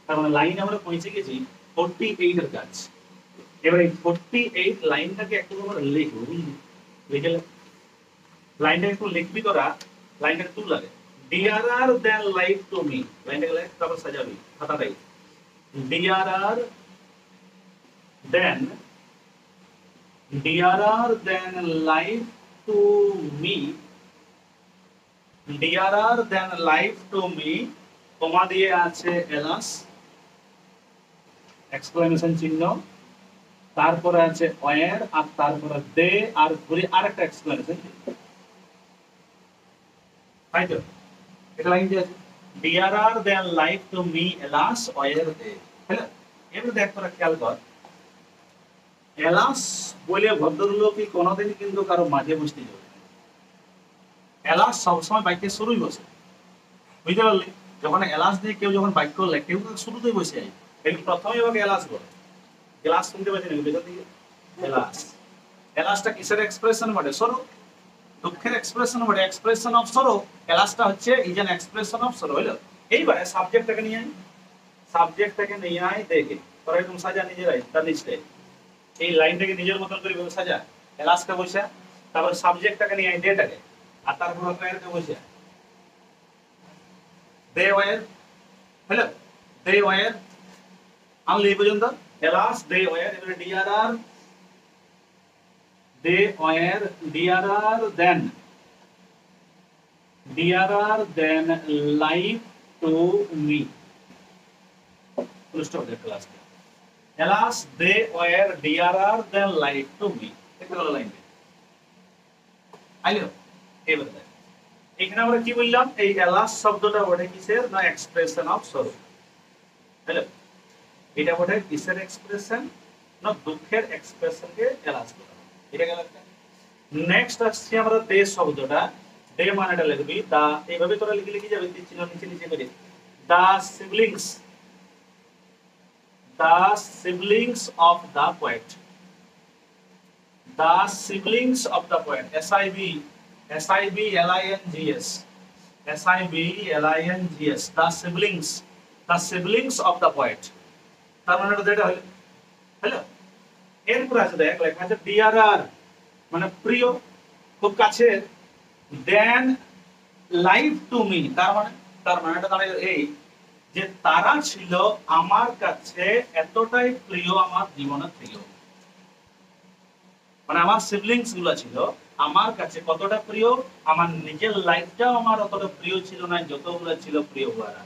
তার মানে লাইন আমরা পৌঁছে গেছি 48 এর কাজ। এবার এই 48 লাইনটাকে একটু আমরা লিখব, লিখে লাইনটা একটু লিখবি তোরা, লাইনটা টু লাগে। Dearer than life to me, লাইনটাকে লাইফ তারপর সাজাবি খাতাটাই। Dearer than, dearer than life to me, dearer than life to me, comma দিয়ে আছে এলাস, এক্সক্লেমেশন চিহ্ন, তারপরে আছে ওয়ার, আর তারপরে দে, আর ঘুরে আরেকটা এক্সক্লেমেশন চিহ্ন, তাই তো? এটা লাইন দিয়ে আছে dearer than life to me alas were they. Hello, এবার দেখ তোরা খেয়াল কর, এলাস বলে ভদ্রলোকই কোনোদিন কিন্তু কারো মাঝে বসতে যাবে। এলাস সবসময় বাক্যের শুরুই বসে, বুঝতে পারলি? যখন এলাস দিয়ে কেউ যখন বাক্য লেখে কেউ শুরুতেই বসে যায়, কিন্তু প্রথমে ওকে এলাস বলে। গ্লাস শুনতে পাচ্ছি না ভেতর দিকে, এলাস। এলাসটা কিসের এক্সপ্রেশন বটে? সরো, দুঃখের এক্সপ্রেশন বটে, এক্সপ্রেশন অফ সরো। এলাসটা হচ্ছে is an expression of sorrow. হইলো, এইবারে সাবজেক্টটাকে নিয়ে আয়, সাবজেক্টটাকে নিয়ে আয়, দেখে তোরা একদম সাজা নিজেরাই তার নিচে এই লাইনটাকে নিজের মতন করে সাজা, এলাসটা বসে, তারপর সাবজেক্টটাকে নিয়ে আয় ডেটাকে, আর তারপর ওয়ারকে বসে they were. Hello, they were only এই পর্যন্ত এলাস দে ওয়ার। এবারে dearer, they were dearer than, dearer than life to me, full stop দে class. Alas they were dearer than life to me, এটা হলো লাইন। আইলো, এবারে দেখ এখানে আমরা কি বললাম, এই এলাস শব্দটা বটে কিসের? না এক্সপ্রেশন অফ সরো। হ্যালো, এটা বটে কিসের এক্সপ্রেশন? না দুঃখের এক্সপ্রেশনকে এলাস বলা হয়। এটা গেল একটা। নেক্সট আসছে আমরা দে শব্দটা, দে মানেটা লিখবি দা, এইভাবে তোরা লিখে লিখে যাবে তিন চিহ্ন নিচে নিচে করে। The siblings, the siblings of the poet, the siblings of the poet, SIB, SIBLINGS, SIBLINGS, the siblings, the siblings of the poet। তার মানে এটা হলো, হ্যালো। এরপর আছে দেখ লেখা আছে ডিআরআর মানে প্রিয়, খুব কাছের, দেন লাইফ টু মি, তার মানেটা দাঁড়ায় এই যে তারা ছিল আমার কাছে এতটাই প্রিয় আমার জীবনের থেকে। মানে আমার সিবলিংস গুলো ছিল আমার কাছে কতটা প্রিয়, আমার নিজের লাইফটাও আমার অতটা প্রিয় ছিল না যতগুলো ছিল প্রিয় ওরা।